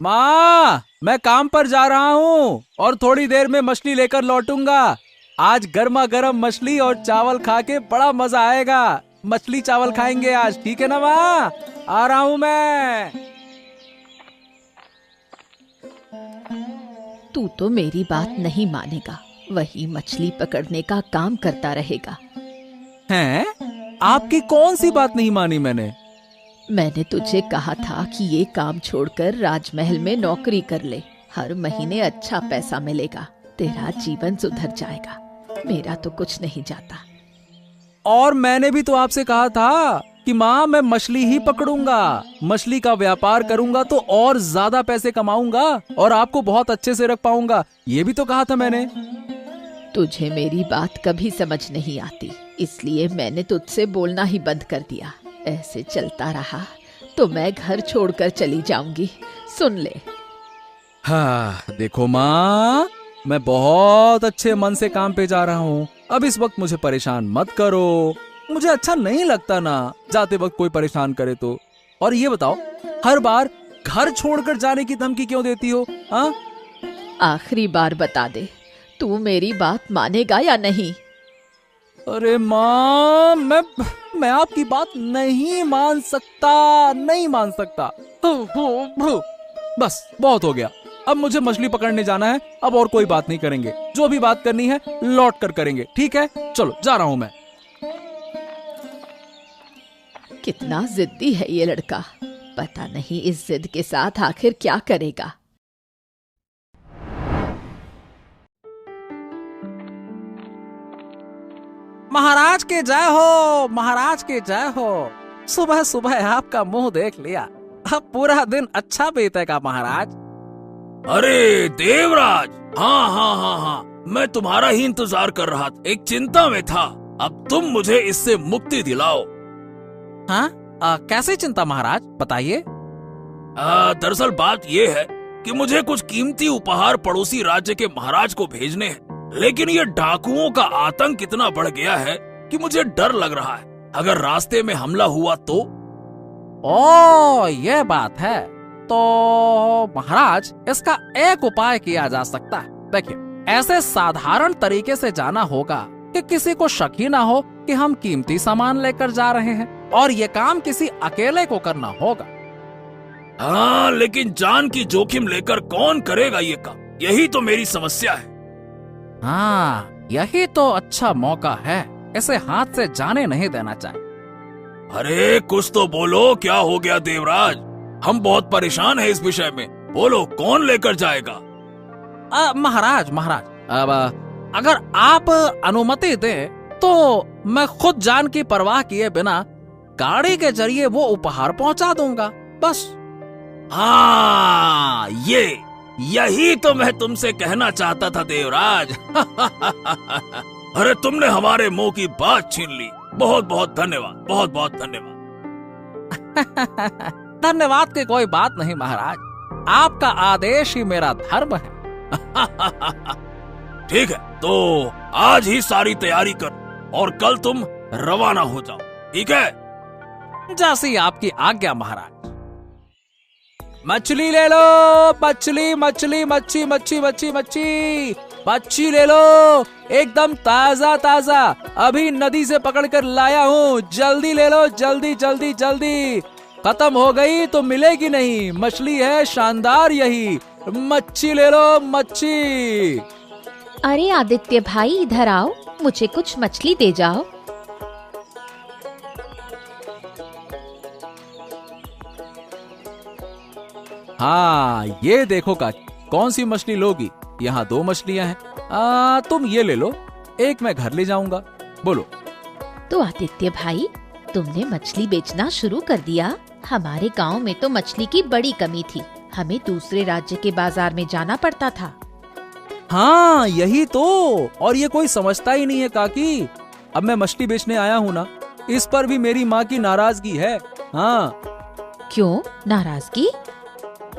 माँ, मैं काम पर जा रहा हूँ और थोड़ी देर में मछली लेकर लौटूंगा। आज गर्मा गर्म मछली और चावल खा के बड़ा मजा आएगा। मछली चावल खाएंगे आज, ठीक है ना माँ? आ रहा हूँ मैं। तू तो मेरी बात नहीं मानेगा, वही मछली पकड़ने का काम करता रहेगा। हैं? आपकी कौन सी बात नहीं मानी मैंने? मैंने तुझे कहा था कि ये काम छोड़कर राजमहल में नौकरी कर ले। हर महीने अच्छा पैसा मिलेगा, तेरा जीवन सुधर जाएगा। मेरा तो कुछ नहीं जाता। और मैंने भी तो आपसे कहा था कि माँ, मैं मछली ही पकड़ूंगा, मछली का व्यापार करूंगा तो और ज्यादा पैसे कमाऊंगा और आपको बहुत अच्छे से रख पाऊंगा। ये भी तो कहा था मैंने। तुझे मेरी बात कभी समझ नहीं आती, इसलिए मैंने तुझसे बोलना ही बंद कर दिया। ऐसे चलता रहा तो मैं घर छोड़कर चली जाऊंगी, सुन ले। हाँ देखो माँ, मैं बहुत अच्छे मन से काम पे जा रहा हूँ। अब इस वक्त मुझे परेशान मत करो। मुझे अच्छा नहीं लगता ना जाते वक्त कोई परेशान करे तो। और ये बताओ, हर बार घर छोड़कर जाने की धमकी क्यों देती हो? हाँ, आखिरी बार बता दे, तू मेरी बात मानेगा या नहीं? अरे माँ, मैं आपकी बात नहीं मान सकता, नहीं मान सकता। बस बहुत हो गया। अब मुझे मछली पकड़ने जाना है। अब और कोई बात नहीं करेंगे। जो भी बात करनी है लौट कर करेंगे, ठीक है? चलो, जा रहा हूं मैं। कितना जिद्दी है ये लड़का, पता नहीं इस जिद के साथ आखिर क्या करेगा। महाराज के जय हो, महाराज के जय हो। सुबह सुबह आपका मुंह देख लिया, अब पूरा दिन अच्छा बीतेगा महाराज। अरे देवराज, हाँ हाँ हाँ हाँ, मैं तुम्हारा ही इंतजार कर रहा था। एक चिंता में था, अब तुम मुझे इससे मुक्ति दिलाओ। हाँ, कैसे चिंता महाराज, बताइए। दरअसल बात ये है कि मुझे कुछ कीमती उपहार पड़ोसी राज्य के महाराज को भेजने हैं, लेकिन ये डाकुओं का आतंक इतना बढ़ गया है कि मुझे डर लग रहा है। अगर रास्ते में हमला हुआ तो? ओ, ये बात है। तो महाराज, इसका एक उपाय किया जा सकता है। देखिए, ऐसे साधारण तरीके से जाना होगा कि किसी को शक ही ना हो कि हम कीमती सामान लेकर जा रहे हैं, और ये काम किसी अकेले को करना होगा। हाँ, लेकिन जान की जोखिम लेकर कौन करेगा ये काम? यही तो मेरी समस्या है। हाँ, यही तो अच्छा मौका है, इसे हाथ से जाने नहीं देना चाहिए। अरे कुछ तो बोलो, क्या हो गया देवराज? हम बहुत परेशान हैं इस विषय में। बोलो, कौन लेकर जाएगा? महाराज, अब अगर आप अनुमति दें तो मैं खुद जान की परवाह किए बिना गाड़ी के जरिए वो उपहार पहुंचा दूंगा, बस। हाँ, यही तो मैं तुमसे कहना चाहता था देवराज। अरे तुमने हमारे मुंह की बात छीन ली। बहुत बहुत धन्यवाद, बहुत बहुत धन्यवाद। धन्यवाद की कोई बात नहीं महाराज, आपका आदेश ही मेरा धर्म है। ठीक है, तो आज ही सारी तैयारी करो और कल तुम रवाना हो जाओ, ठीक है? जैसी आपकी आज्ञा महाराज। मछली ले लो, मछली मछली मच्छी मच्छी मच्छी मच्छी मच्छी ले लो, एकदम ताजा ताजा, अभी नदी से पकड़कर लाया हूँ। जल्दी ले लो, जल्दी जल्दी जल्दी, खत्म हो गई तो मिलेगी नहीं। मछली है शानदार, यही मच्छी ले लो, मच्छी। अरे आदित्य भाई, इधर आओ, मुझे कुछ मछली दे जाओ। हाँ, ये देखो काकी, कौन सी मछली लोगी? यहाँ 2 मछलियाँ हैं। तुम ये ले लो, एक मैं घर ले जाऊंगा। बोलो। तो आदित्य भाई, तुमने मछली बेचना शुरू कर दिया? हमारे गांव में तो मछली की बड़ी कमी थी, हमें दूसरे राज्य के बाजार में जाना पड़ता था। हाँ, यही तो। और ये कोई समझता ही नहीं है काकी। अब मैं मछली बेचने आया हूँ ना, इस पर भी मेरी माँ की नाराजगी है। हाँ। क्यों नाराजगी?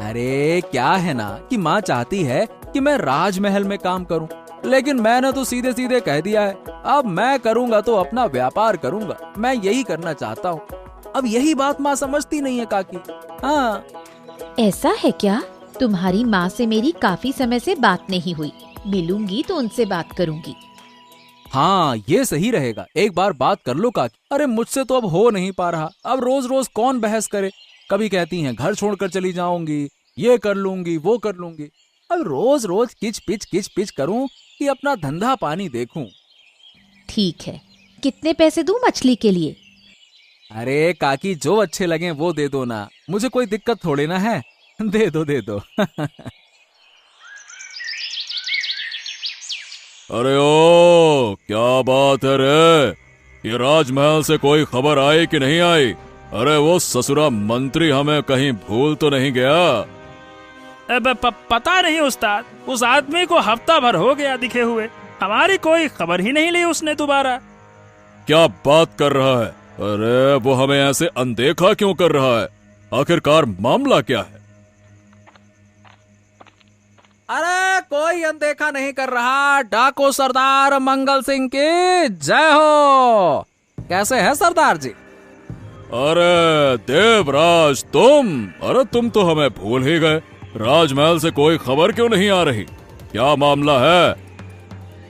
अरे क्या है ना कि माँ चाहती है कि मैं राजमहल में काम करूं, लेकिन मैंने तो सीधे सीधे कह दिया है, अब मैं करूंगा तो अपना व्यापार करूंगा, मैं यही करना चाहता हूँ। अब यही बात माँ समझती नहीं है काकी। हाँ। ऐसा है क्या? तुम्हारी माँ से मेरी काफी समय से बात नहीं हुई, मिलूंगी तो उनसे बात करूंगी। हाँ, ये सही रहेगा, एक बार बात कर लो काकी। अरे मुझसे तो अब हो नहीं पा रहा, अब रोज रोज कौन बहस करे। कभी कहती हैं घर छोड़कर चली जाऊंगी, ये कर लूंगी, वो कर लूंगी। अब रोज रोज किच पिच करूं कि अपना धंधा पानी देखूं। ठीक है, कितने पैसे दूं मछली के लिए? अरे काकी, जो अच्छे लगे वो दे दो ना, मुझे कोई दिक्कत थोड़ी ना है। दे दो दे दो। अरे ओ, क्या बात है रे? ये राजमहल से कोई खबर आई कि नहीं आई? अरे वो ससुरा मंत्री हमें कहीं भूल तो नहीं गया? अब पता नहीं उस्ताद, उस आदमी को हफ्ता भर हो गया दिखे हुए, हमारी कोई खबर ही नहीं ली उसने दोबारा। क्या बात कर रहा है? अरे वो हमें ऐसे अनदेखा क्यों कर रहा है? आखिरकार मामला क्या है? अरे कोई अनदेखा नहीं कर रहा, डाको सरदार मंगल सिंह की जय हो। कैसे है सरदार जी? अरे देवराज अरे तुम तो हमें भूल ही गए। राजमहल से कोई खबर क्यों नहीं आ रही? क्या मामला है?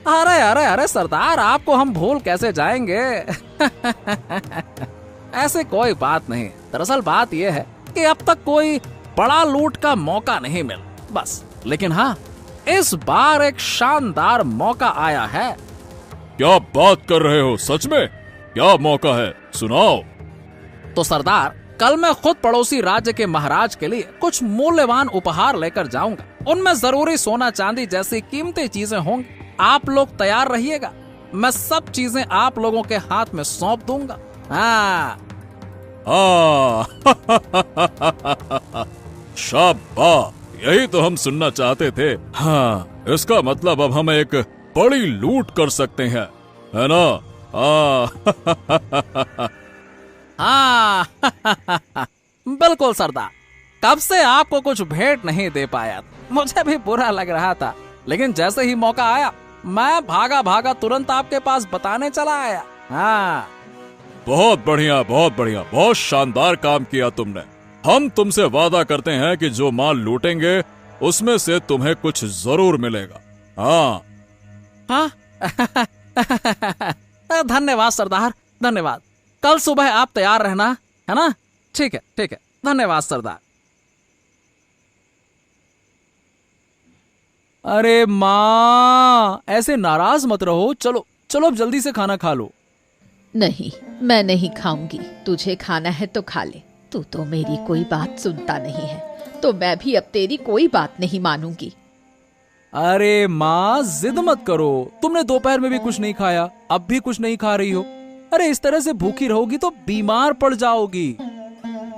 अरे अरे अरे सरदार, आपको हम भूल कैसे जाएंगे? ऐसे कोई बात नहीं। दरअसल बात यह है कि अब तक कोई बड़ा लूट का मौका नहीं मिला, बस। लेकिन हाँ, इस बार एक शानदार मौका आया है। क्या बात कर रहे हो? सच में? क्या मौका है? सुनाओ। तो सरदार, कल मैं खुद पड़ोसी राज्य के महाराज के लिए कुछ मूल्यवान उपहार लेकर जाऊंगा। उनमें जरूरी सोना चांदी जैसी कीमती चीजें होंगी। आप लोग तैयार रहिएगा, मैं सब चीजें आप लोगों के हाथ में सौंप दूंगा। हाँ। शाबाश, यही तो हम सुनना चाहते थे। हाँ, इसका मतलब अब हम एक बड़ी लूट कर सकते हैं, है ना? हाँ। बिल्कुल सरदार, कब से आपको कुछ भेंट नहीं दे पाया, मुझे भी बुरा लग रहा था। लेकिन जैसे ही मौका आया, मैं भागा भागा तुरंत आपके पास बताने चला आया। हाँ। बहुत बढ़िया, बहुत बढ़िया, बहुत शानदार काम किया तुमने। हम तुमसे वादा करते हैं कि जो माल लूटेंगे उसमें से तुम्हें कुछ जरूर मिलेगा। हाँ। हाँ। धन्यवाद सरदार, धन्यवाद। कल सुबह आप तैयार रहना, है ना? ठीक है, ठीक है, धन्यवाद सरदार। अरे माँ, ऐसे नाराज मत रहो। चलो चलो, अब जल्दी से खाना खा लो। नहीं, मैं नहीं खाऊंगी। तुझे खाना है तो खा ले। तू तो मेरी कोई बात सुनता नहीं है, तो मैं भी अब तेरी कोई बात नहीं मानूंगी। अरे माँ, जिद मत करो। तुमने दोपहर में भी कुछ नहीं खाया, अब भी कुछ नहीं खा रही हो। अरे इस तरह से भूखी रहोगी तो बीमार पड़ जाओगी।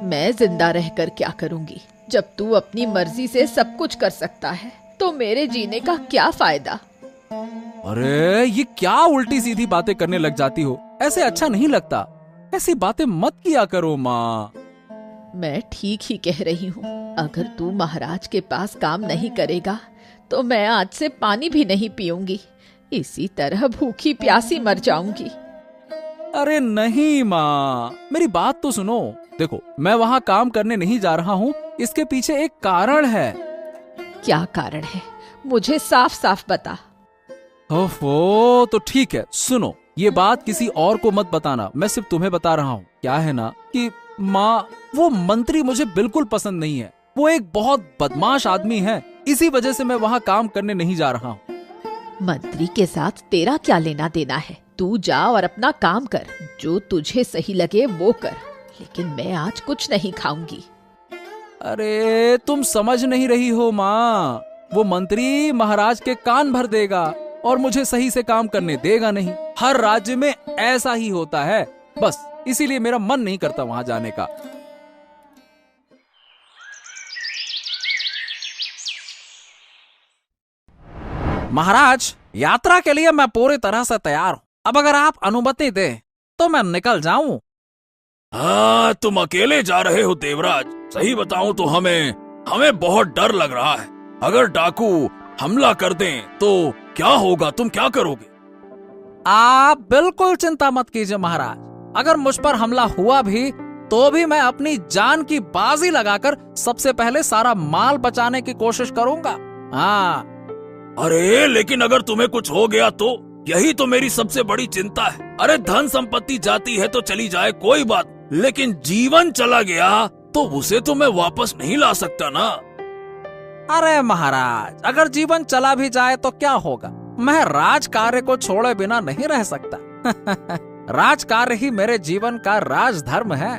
मैं जिंदा रहकर क्या करूंगी? जब तू अपनी मर्जी से सब कुछ कर सकता है तो मेरे जीने का क्या फायदा? अरे ये क्या उल्टी सीधी बातें करने लग जाती हो? ऐसे अच्छा नहीं लगता। ऐसी बातें मत किया करो माँ। मैं ठीक ही कह रही हूँ। अगर तू महाराज के पास काम नहीं करेगा तो मैं आज से पानी भी नहीं पीऊंगी। इसी तरह भूखी प्यासी मर जाऊंगी। अरे नहीं माँ, मेरी बात तो सुनो। देखो, मैं वहाँ काम करने नहीं जा रहा हूँ, इसके पीछे एक कारण है। क्या कारण है? मुझे साफ साफ बता। ओफो, तो ठीक है, सुनो। ये बात किसी और को मत बताना, मैं सिर्फ तुम्हें बता रहा हूँ। क्या है ना कि माँ, वो मंत्री मुझे बिल्कुल पसंद नहीं है। वो एक बहुत बदमाश आदमी है, इसी वजह से मैं वहाँ काम करने नहीं जा रहा हूँ। मंत्री के साथ तेरा क्या लेना देना है? तू जा और अपना काम कर, जो तुझे सही लगे वो कर। लेकिन मैं आज कुछ नहीं खाऊंगी। अरे तुम समझ नहीं रही हो माँ, वो मंत्री महाराज के कान भर देगा और मुझे सही से काम करने देगा नहीं। हर राज्य में ऐसा ही होता है, बस इसीलिए मेरा मन नहीं करता वहां जाने का। महाराज, यात्रा के लिए मैं पूरी तरह से तैयार हूँ। अब अगर आप अनुमति दे तो मैं निकल जाऊं। हाँ, तुम अकेले जा रहे हो देवराज? सही बताऊं तो हमें बहुत डर लग रहा है। अगर डाकू हमला कर दें तो क्या होगा? तुम क्या करोगे? आप बिल्कुल चिंता मत कीजिए महाराज। अगर मुझ पर हमला हुआ भी तो भी मैं अपनी जान की बाजी लगाकर सबसे पहले सारा माल बचाने की कोशिश करूंगा। हाँ। अरे लेकिन अगर तुम्हें कुछ हो गया तो? यही तो मेरी सबसे बड़ी चिंता है। अरे धन संपत्ति जाती है तो चली जाए, कोई बात, लेकिन जीवन चला गया तो उसे तो मैं वापस नहीं ला सकता ना। अरे महाराज, अगर जीवन चला भी जाए तो क्या होगा? मैं राज कार्य को छोड़े बिना नहीं रह सकता। राज कार्य ही मेरे जीवन का राज धर्म है।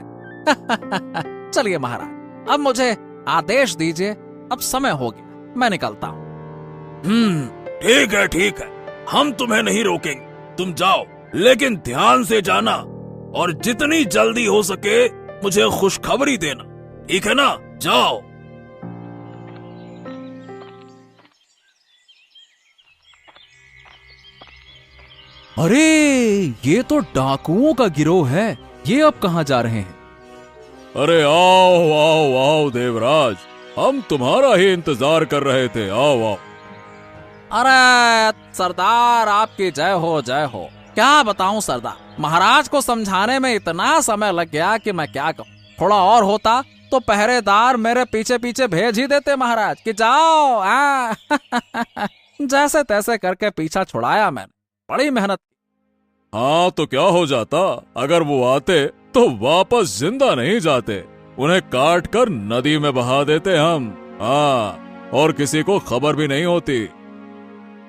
चलिए महाराज, अब मुझे आदेश दीजिए, अब समय हो गया, मैं निकलता हूँ। ठीक है, हम तुम्हें नहीं रोकेंगे, तुम जाओ, लेकिन ध्यान से जाना और जितनी जल्दी हो सके मुझे खुशखबरी देना, ठीक है ना? जाओ। अरे ये तो डाकुओं का गिरोह है, ये अब कहाँ जा रहे हैं? अरे आओ आओ आओ देवराज, हम तुम्हारा ही इंतजार कर रहे थे, आओ आओ। अरे सरदार, आपकी जय हो जय हो। क्या बताऊं सरदार, महाराज को समझाने में इतना समय लग गया कि मैं क्या कहूं। थोड़ा और होता तो पहरेदार मेरे पीछे पीछे भेज ही देते महाराज कि जाओ। जैसे तैसे करके पीछा छुड़ाया मैंने, बड़ी मेहनत। हाँ तो क्या हो जाता अगर वो आते तो वापस जिंदा नहीं जाते, उन्हें काट कर नदी में बहा देते हम। हाँ, और किसी को खबर भी नहीं होती।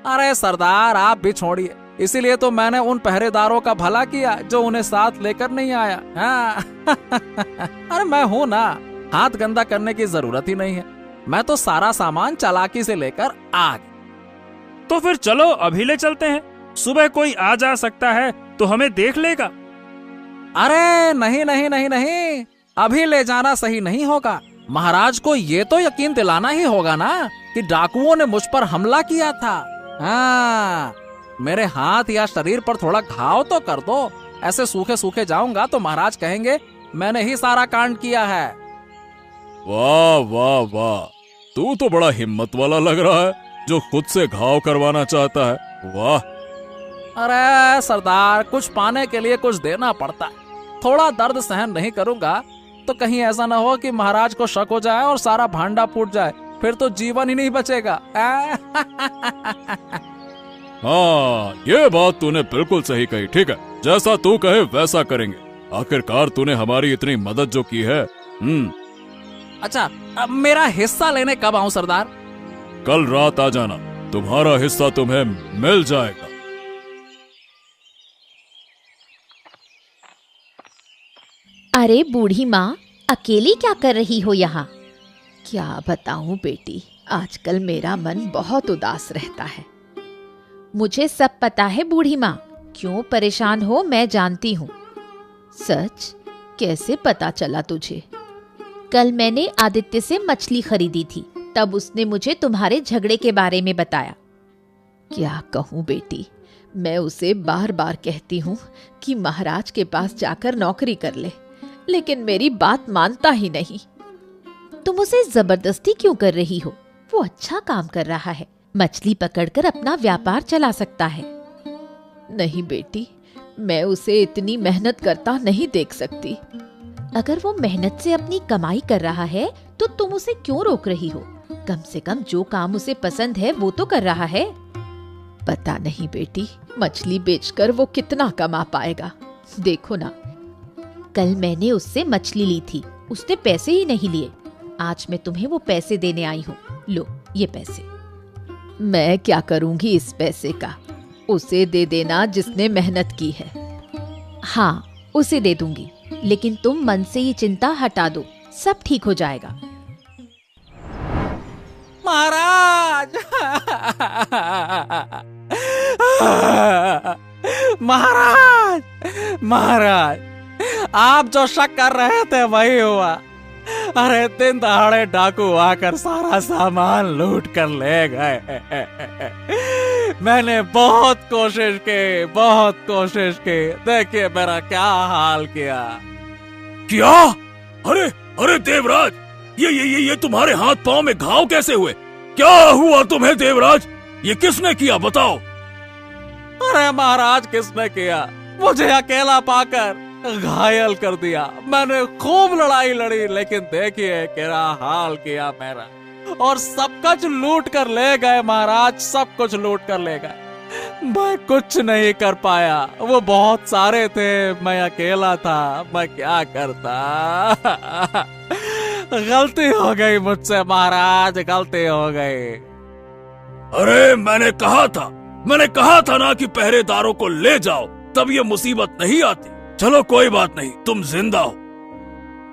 अरे सरदार, आप भी छोड़िए, इसीलिए तो मैंने उन पहरेदारों का भला किया जो उन्हें साथ लेकर नहीं आया। हाँ। अरे मैं हूं ना, हाथ गंदा करने की जरूरत ही नहीं है। मैं तो सारा सामान चालाकी से लेकर आ गया। तो फिर चलो अभी ले चलते हैं, सुबह कोई आ जा सकता है तो हमें देख लेगा। अरे नहीं नहीं नहीं नहीं, अभी ले जाना सही नहीं होगा। महाराज को ये तो यकीन दिलाना ही होगा ना कि डाकुओं ने मुझ पर हमला किया था। हाँ, मेरे हाथ या शरीर पर थोड़ा घाव तो कर दो। ऐसे सूखे सूखे जाऊंगा तो महाराज कहेंगे मैंने ही सारा कांड किया है। वाह वाह वाह, तू तो बड़ा हिम्मत वाला लग रहा है जो खुद से घाव करवाना चाहता है। वाह। अरे सरदार, कुछ पाने के लिए कुछ देना पड़ता है। थोड़ा दर्द सहन नहीं करूंगा तो कहीं ऐसा ना हो कि महाराज को शक हो जाए और सारा भांडा फूट जाए, फिर तो जीवन ही नहीं बचेगा। हाँ, ये बात तूने बिल्कुल सही कही। ठीक है, जैसा तू कहे वैसा करेंगे। आखिरकार तूने हमारी इतनी मदद जो की है। अच्छा, अब मेरा हिस्सा लेने कब आऊं सरदार? कल रात आ जाना, तुम्हारा हिस्सा तुम्हें मिल जाएगा। अरे बूढ़ी माँ, अकेली क्या कर रही हो यहाँ? क्या बताऊं बेटी, आजकल मेरा मन बहुत उदास रहता है। मुझे सब पता है बूढ़ी माँ, क्यों परेशान हो मैं जानती हूँ। सच? कैसे पता चला तुझे? कल मैंने आदित्य से मछली खरीदी थी, तब उसने मुझे तुम्हारे झगड़े के बारे में बताया। क्या कहूँ बेटी, मैं उसे बार बार कहती हूँ कि महाराज के पास जाकर नौकरी कर ले, लेकिन मेरी बात मानता ही नहीं। तुम उसे जबरदस्ती क्यों कर रही हो? वो अच्छा काम कर रहा है, मछली पकड़कर अपना व्यापार चला सकता है। नहीं बेटी, मैं उसे इतनी मेहनत करता नहीं देख सकती। अगर वो मेहनत से अपनी कमाई कर रहा है तो तुम उसे क्यों रोक रही हो? कम से कम जो काम उसे पसंद है वो तो कर रहा है। पता नहीं बेटी, मछली बेचकर वो कितना कमा पाएगा। देखो ना, कल मैंने उससे मछली ली थी, उसने पैसे ही नहीं लिए। आज मैं तुम्हें वो पैसे देने आई हूँ, लो ये पैसे। मैं क्या करूंगी इस पैसे का? उसे दे देना जिसने मेहनत की है। हाँ, उसे दे दूंगी, लेकिन तुम मन से ये चिंता हटा दो, सब ठीक हो जाएगा। महाराज! महाराज! महाराज, आप जो शक कर रहे थे वही हुआ। अरे दिन दहाड़े डाकू आकर सारा सामान लूट कर ले गए। मैंने बहुत कोशिश की, देखिए मेरा क्या हाल किया। क्या? अरे अरे देवराज, ये तुम्हारे हाथ पांव में घाव कैसे हुए? क्या हुआ तुम्हें देवराज? ये किसने किया बताओ? अरे महाराज, किसने किया? मुझे अकेला पाकर घायल कर दिया। मैंने खूब लड़ाई लड़ी, लेकिन देखिए क्या हाल किया मेरा। और सब कुछ लूट कर ले गए महाराज, सब कुछ लूट कर ले गए। मैं कुछ नहीं कर पाया, वो बहुत सारे थे, मैं अकेला था, मैं क्या करता। गलती हो गई मुझसे महाराज, गलती हो गई। अरे मैंने कहा था ना कि पहरेदारों को ले जाओ, तब ये मुसीबत नहीं आती। चलो कोई बात नहीं, तुम जिंदा हो।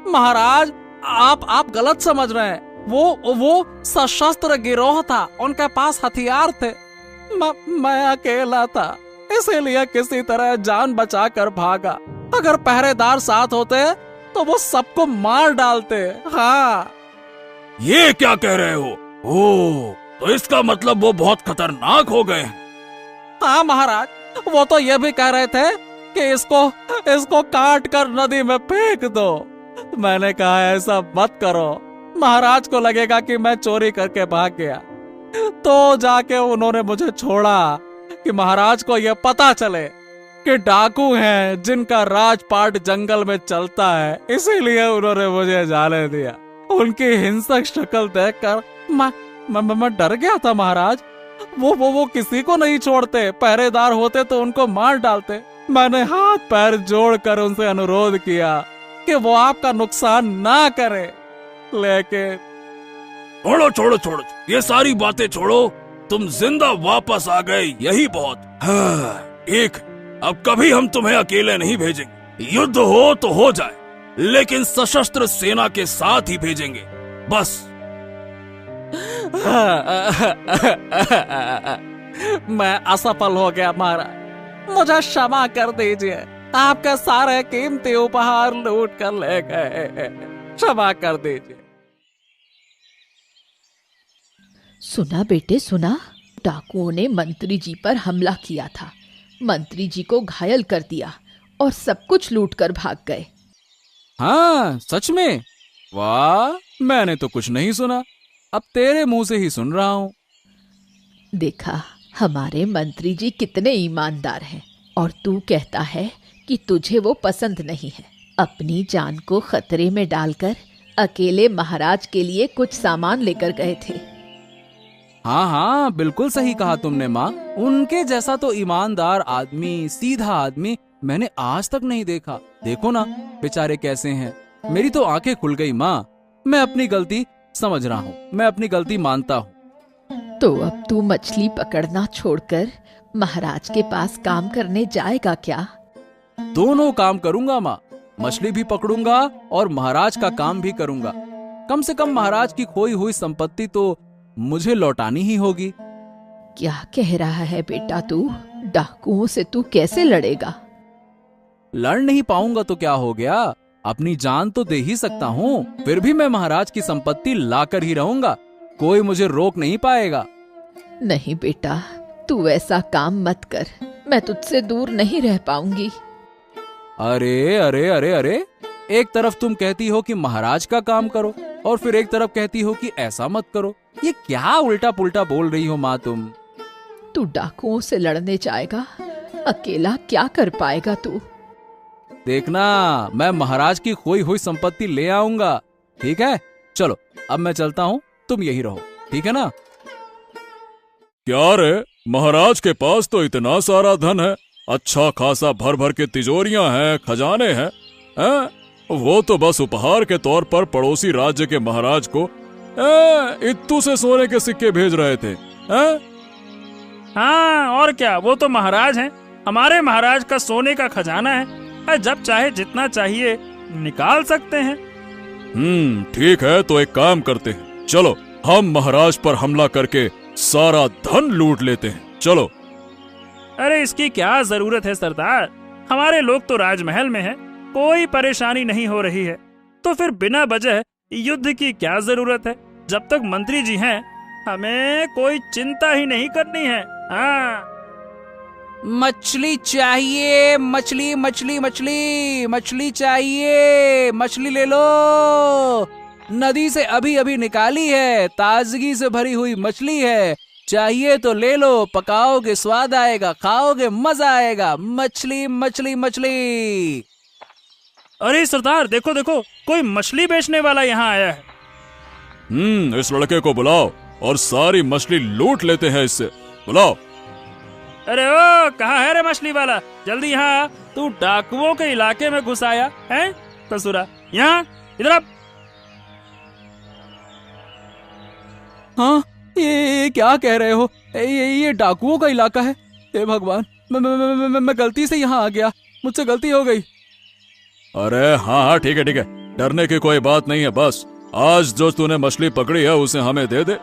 महाराज आप गलत समझ रहे हैं। वो सशस्त्र गिरोह था, उनके पास हथियार थे। मैं अकेला था, इसीलिए किसी तरह जान बचाकर भागा। अगर पहरेदार साथ होते तो वो सबको मार डालते। हाँ। ये क्या कह रहे हो? ओह, तो इसका मतलब वो बहुत खतरनाक हो गए हैं। हाँ महाराज, वो तो ये भी कह रहे थे कि इसको काट कर नदी में फेंक दो। मैंने कहा ऐसा मत करो, महाराज को लगेगा कि मैं चोरी करके भाग गया। तो जाके उन्होंने मुझे छोड़ा कि महाराज को यह पता चले कि डाकू हैं जिनका राजपाट जंगल में चलता है, इसीलिए उन्होंने मुझे जाने दिया। उनकी हिंसक शक्ल देखकर मैं डर गया था महाराज। वो किसी को नहीं छोड़ते, पहरेदार होते तो उनको मार डालते। मैंने हाथ पैर जोड़कर उनसे अनुरोध किया कि वो आपका नुकसान ना करे, लेकिन छोड़ो, ये सारी बातें छोड़ो। तुम जिंदा वापस आ गए, यही बहुत। हाँ, ठीक, अब कभी हम तुम्हें अकेले नहीं भेजेंगे। युद्ध हो तो हो जाए, लेकिन सशस्त्र सेना के साथ ही भेजेंगे, बस। मैं असफल हो गया महाराज, मुझे क्षमा कर दीजिए। आपके सारे कीमती उपहार लूट कर ले गए, क्षमा कर दीजिए। सुना बेटे सुना, डाकुओं ने मंत्री जी पर हमला किया था, मंत्री जी को घायल कर दिया और सब कुछ लूट कर भाग गए। हाँ सच में? वाह, मैंने तो कुछ नहीं सुना, अब तेरे मुंह से ही सुन रहा हूँ। देखा, हमारे मंत्री जी कितने ईमानदार हैं, और तू कहता है कि तुझे वो पसंद नहीं है। अपनी जान को खतरे में डालकर अकेले महाराज के लिए कुछ सामान लेकर गए थे। हाँ, बिल्कुल सही कहा तुमने माँ। उनके जैसा तो ईमानदार आदमी, सीधा आदमी मैंने आज तक नहीं देखा। देखो ना बेचारे कैसे हैं। मेरी तो आंखें खुल गई माँ। मैं अपनी गलती समझ रहा हूँ, मैं अपनी गलती मानता हूँ। तो अब तू मछली पकड़ना छोड़कर महाराज के पास काम करने जाएगा क्या? दोनों काम करूंगा माँ, मछली भी पकड़ूंगा और महाराज का काम भी करूंगा। कम से कम महाराज की खोई हुई संपत्ति तो मुझे लौटानी ही होगी। क्या कह रहा है बेटा तू? डाकुओं से तू कैसे लड़ेगा? लड़ नहीं पाऊंगा तो क्या हो गया, अपनी जान तो दे ही सकता हूँ। फिर भी मैं महाराज की संपत्ति लाकर ही रहूंगा, कोई मुझे रोक नहीं पाएगा। नहीं बेटा, तू ऐसा काम मत कर, मैं तुझसे दूर नहीं रह पाऊंगी। अरे अरे अरे अरे, एक तरफ तुम कहती हो कि महाराज का काम करो और फिर एक तरफ कहती हो कि ऐसा मत करो। ये क्या उल्टा पुल्टा बोल रही हो माँ तुम? तू डाकुओं से लड़ने जाएगा, अकेला क्या कर पाएगा तू? देखना, मैं महाराज की खोई हुई संपत्ति ले आऊंगा। ठीक है, चलो अब मैं चलता हूँ, तुम यही रहो, ठीक है ना? क्या रे, महाराज के पास तो इतना सारा धन है, अच्छा खासा भर भर के तिजोरियां हैं, खजाने हैं, वो तो बस उपहार के तौर पर पड़ोसी राज्य के महाराज को इत्तू से सोने के सिक्के भेज रहे थे। हाँ और क्या, वो तो महाराज हैं, हमारे महाराज का सोने का खजाना है, जब चाहे जितना चाहिए निकाल सकते हैं। ठीक है, तो एक काम करते हैं, चलो हम महाराज पर हमला करके सारा धन लूट लेते हैं, चलो। अरे इसकी क्या जरूरत है सरदार, हमारे लोग तो राजमहल में हैं, कोई परेशानी नहीं हो रही है, तो फिर बिना वजह युद्ध की क्या जरूरत है? जब तक मंत्री जी हैं, हमें कोई चिंता ही नहीं करनी है। हाँ, मछली चाहिए, मछली मछली मछली मछली चाहिए, मछली ले लो, नदी से अभी अभी निकाली है, ताजगी से भरी हुई मछली है, चाहिए तो ले लो, पकाओगे स्वाद आएगा, खाओगे मजा आएगा, मछली मछली मछली। अरे सरदार, देखो देखो, कोई मछली बेचने वाला यहाँ आया है। इस लड़के को बुलाओ और सारी मछली लूट लेते हैं इससे। बुलाओ। अरे ओ, कहाँ है रे मछली वाला? जल्दी यहाँ आ। तू डाकुओं के इलाके में घुस आया है ससुरा। यहाँ इधर आ। हाँ, ये क्या कह रहे हो? ये डाकुओं का इलाका है? हे भगवान, मैं गलती से यहाँ आ गया, मुझसे गलती हो गई। अरे हाँ हाँ, ठीक है ठीक है, डरने की कोई बात नहीं है। बस आज जो तूने मछली पकड़ी है उसे हमें दे दे।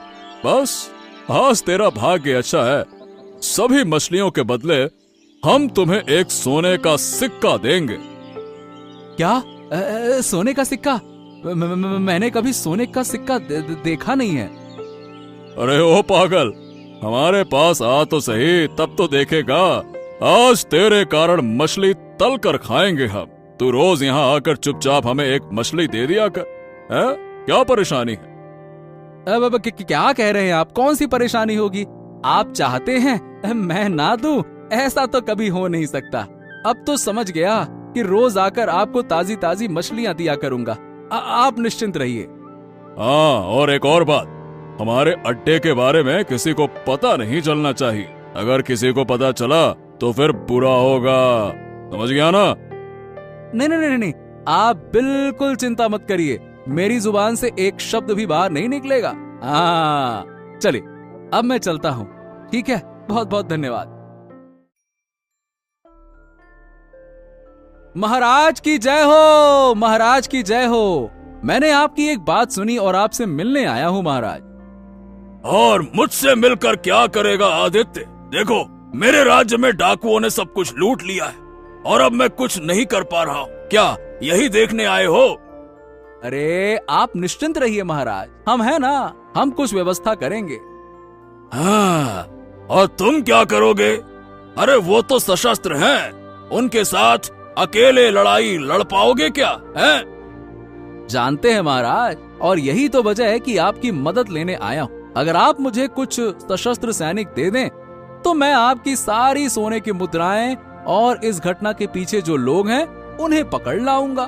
बस आज तेरा भाग्य अच्छा है। सभी मछलियों के बदले हम तुम्हें एक सोने का सिक्का देंगे। क्या? सोने का सिक्का? मैंने कभी सोने का सिक्का देखा नहीं है। अरे ओ पागल, हमारे पास आ तो सही, तब तो देखेगा। आज तेरे कारण मछली तल कर खाएंगे हम। तू रोज यहाँ आकर चुपचाप हमें एक मछली दे दिया कर। है? क्या परेशानी है? अब क्या कह रहे हैं आप? कौन सी परेशानी होगी? आप चाहते हैं मैं ना दूं? ऐसा तो कभी हो नहीं सकता। अब तो समझ गया कि रोज आकर आपको ताजी ताजी मछलियां दिया करूंगा। आप निश्चिंत रहिए। हाँ, और एक और बात, हमारे अड्डे के बारे में किसी को पता नहीं चलना चाहिए। अगर किसी को पता चला तो फिर बुरा होगा, समझ गया ना? नहीं नहीं नहीं नहीं, आप बिल्कुल चिंता मत करिए। मेरी जुबान से एक शब्द भी बाहर नहीं निकलेगा। हाँ, चलिए अब मैं चलता हूँ। ठीक है, बहुत बहुत धन्यवाद। महाराज की जय हो, महाराज की जय हो। मैंने आपकी एक बात सुनी और आपसे मिलने आया हूँ महाराज। और मुझसे मिलकर क्या करेगा आदित्य? देखो, मेरे राज्य में डाकुओं ने सब कुछ लूट लिया है और अब मैं कुछ नहीं कर पा रहा हूँ। क्या यही देखने आए हो? अरे आप निश्चिंत रहिए महाराज, हम है ना, हम कुछ व्यवस्था करेंगे। हाँ, और तुम क्या करोगे? अरे वो तो सशस्त्र हैं, उनके साथ अकेले लड़ाई लड़ पाओगे क्या? है? जानते हैं महाराज, और यही तो वजह है कि आपकी मदद लेने आया हूँ। अगर आप मुझे कुछ सशस्त्र सैनिक दे दें तो मैं आपकी सारी सोने की मुद्राएं और इस घटना के पीछे जो लोग हैं उन्हें पकड़ लाऊंगा।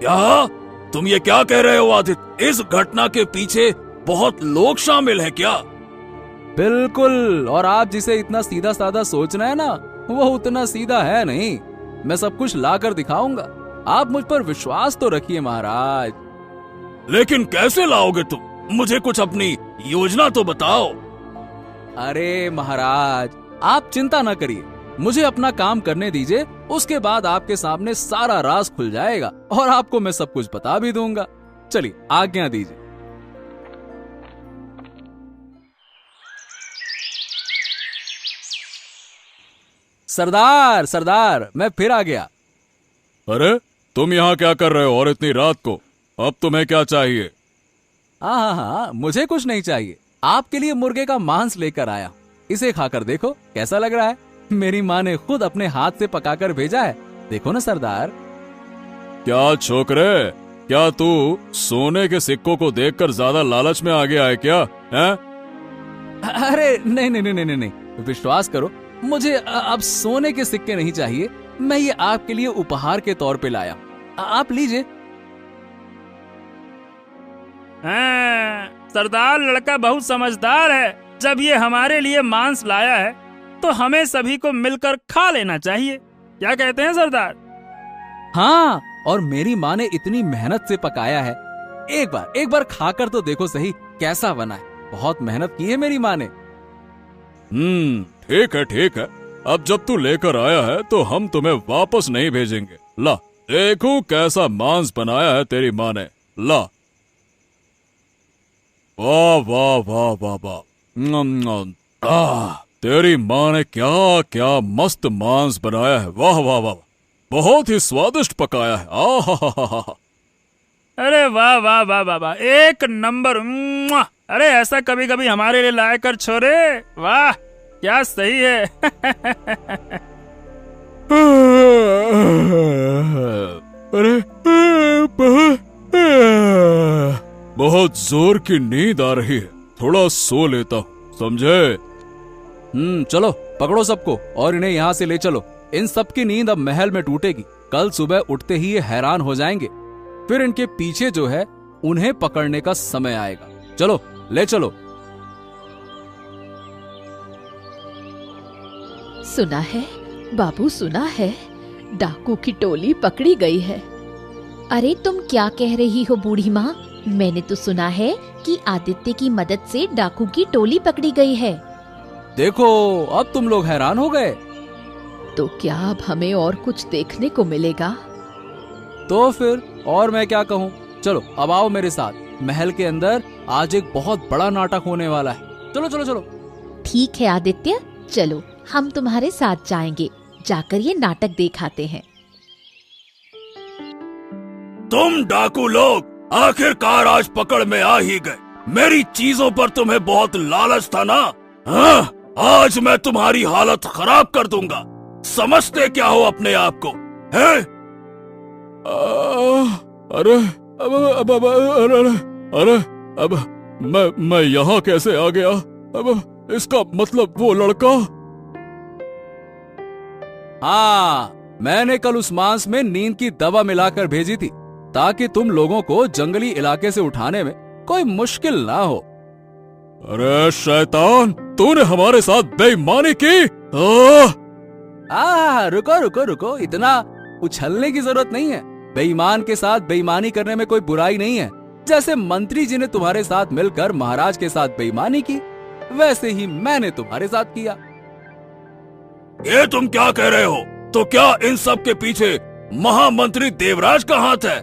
क्या तुम ये क्या कह रहे हो आदित्य? इस घटना के पीछे बहुत लोग शामिल हैं क्या? बिल्कुल, और आप जिसे इतना सीधा साधा सोच रहे हैं ना, वो उतना सीधा है नहीं। मैं सब कुछ ला कर दिखाऊंगा। आप मुझ पर विश्वास तो रखिए महाराज। लेकिन कैसे लाओगे तुम? मुझे कुछ अपनी योजना तो बताओ। अरे महाराज, आप चिंता न करिए, मुझे अपना काम करने दीजिए। उसके बाद आपके सामने सारा राज खुल जाएगा और आपको मैं सब कुछ बता भी दूंगा। चलिए, आज्ञा दीजिए। सरदार सरदार, मैं फिर आ गया। अरे तुम यहाँ क्या कर रहे हो और इतनी रात को? अब तुम्हें क्या चाहिए? हाँ हाँ हाँ, मुझे कुछ नहीं चाहिए। आपके लिए मुर्गे का मांस लेकर आया। इसे खाकर देखो कैसा लग रहा है। मेरी माँ ने खुद अपने हाथ से पकाकर भेजा है। देखो ना सरदार। क्या छोकरे, क्या तू सोने के सिक्कों को देखकर ज्यादा लालच में आ गया है क्या? है? अरे नहीं नहीं नहीं नहीं नहीं, विश्वास करो, मुझे अब सोने के सिक्के नहीं चाहिए। मैं ये आपके लिए उपहार के तौर पे लाया। आप लीजिए। हाँ, सरदार लड़का बहुत समझदार है। जब ये हमारे लिए मांस लाया है तो हमें सभी को मिलकर खा लेना चाहिए। क्या कहते हैं सरदार? हाँ, और मेरी माँ ने इतनी मेहनत से पकाया है। एक बार खाकर तो देखो सही कैसा बना है। बहुत मेहनत की है मेरी माँ ने। ठीक है ठीक है। अब जब तू लेकर आया है तो हम तुम्हें वापस नहीं भेजेंगे। ला, देखो कैसा मांस बनाया है तेरी माँ ने। ला, वाह वाह वाह वाह वाह। तेरी माँ ने क्या क्या मस्त मांस बनाया है। वाह वाह वाह, बहुत ही स्वादिष्ट पकाया है। आहा। अरे वाह वाह वाह वाह वाह, एक नंबर। अरे ऐसा कभी कभी हमारे लिए लाया कर छोरे। वाह, क्या सही है। अरे बहुत जोर की नींद आ रही है, थोड़ा सो लेता हूँ, समझे? चलो पकड़ो सबको और इन्हें यहाँ से ले चलो। इन सब की नींद अब महल में टूटेगी। कल सुबह उठते ही ये हैरान हो जाएंगे। फिर इनके पीछे जो है उन्हें पकड़ने का समय आएगा। चलो ले चलो। सुना है बाबू, सुना है डाकू की टोली पकड़ी गई है। अरे तुम क्या कह रही हो बूढ़ी माँ? मैंने तो सुना है कि आदित्य की मदद से डाकू की टोली पकड़ी गई है। देखो अब तुम लोग हैरान हो गए। तो क्या अब हमें और कुछ देखने को मिलेगा? तो फिर और मैं क्या कहूँ। चलो अब आओ मेरे साथ। महल के अंदर आज एक बहुत बड़ा नाटक होने वाला है। चलो चलो चलो। ठीक है आदित्य, चलो हम तुम्हारे साथ जाएंगे, जाकर ये नाटक दिखाते हैं। तुम डाकू लोग आखिरकार आज पकड़ में आ ही गए। मेरी चीजों पर तुम्हें बहुत लालच था ना? हाँ, आज मैं तुम्हारी हालत खराब कर दूंगा। समझते क्या हो अपने आप को, हैं? अरे अरे अब मैं यहाँ कैसे आ गया? अब इसका मतलब वो लड़का। हाँ, मैंने कल उस मांस में नींद की दवा मिलाकर भेजी थी ताकि तुम लोगों को जंगली इलाके से उठाने में कोई मुश्किल ना हो। अरे शैतान, तूने हमारे साथ बेईमानी की। रुको रुको रुको, इतना उछलने की जरूरत नहीं है। बेईमान के साथ बेईमानी करने में कोई बुराई नहीं है। जैसे मंत्री जी ने तुम्हारे साथ मिलकर महाराज के साथ बेईमानी की, वैसे ही मैंने तुम्हारे साथ किया। ये तुम क्या कह रहे हो? तो क्या इन सब के पीछे महामंत्री देवराज का हाथ है?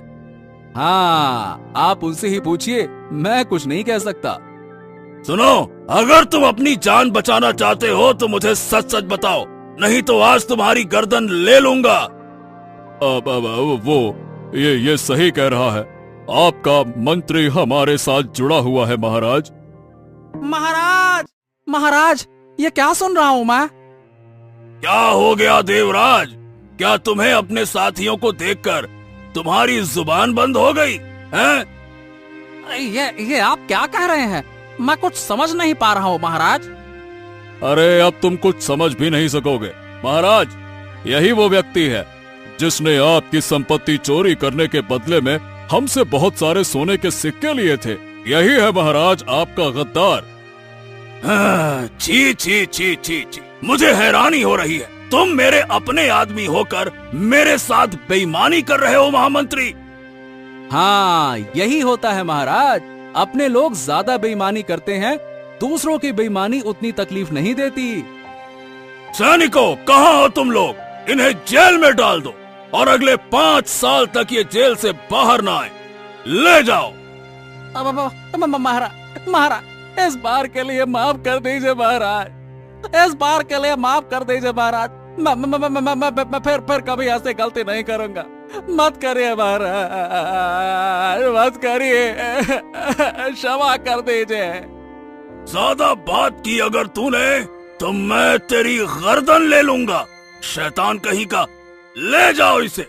हाँ, आप उनसे ही पूछिए, मैं कुछ नहीं कह सकता। सुनो, अगर तुम अपनी जान बचाना चाहते हो तो मुझे सच सच बताओ, नहीं तो आज तुम्हारी गर्दन ले लूंगा। अब वो ये सही कह रहा है। आपका मंत्री हमारे साथ जुड़ा हुआ है महाराज। महाराज महाराज, ये क्या सुन रहा हूँ मैं? क्या हो गया देवराज? क्या तुम्हें अपने साथियों को देखकर तुम्हारी जुबान बंद हो गई हैं? ये आप क्या कह रहे हैं? मैं कुछ समझ नहीं पा रहा हूँ महाराज। अरे अब तुम कुछ समझ भी नहीं सकोगे महाराज। यही वो व्यक्ति है जिसने आपकी संपत्ति चोरी करने के बदले में हमसे बहुत सारे सोने के सिक्के लिए थे। यही है महाराज आपका गद्दार। छी छी छी छी छी, मुझे हैरानी हो रही है। तुम मेरे अपने आदमी होकर मेरे साथ बेईमानी कर रहे हो महामंत्री। हाँ, यही होता है महाराज। अपने लोग ज्यादा बेईमानी करते हैं, दूसरों की बेईमानी उतनी तकलीफ नहीं देती। सैनिकों, कहाँ हो तुम लोग? इन्हें जेल में डाल दो और अगले 5 साल तक ये जेल से बाहर ना आए। ले जाओ। महाराज, इस बार के लिए माफ कर दीजिए महाराज। इस बार के लिए माफ कर दीजिए महाराज। मैं फिर कभी ऐसे गलती नहीं करूंगा। मत करिए महाराज, मत करिए, क्षमा कर दीजिए। ज्यादा बात की अगर तूने तो मैं तेरी गर्दन ले लूंगा। शैतान कहीं का, ले जाओ इसे।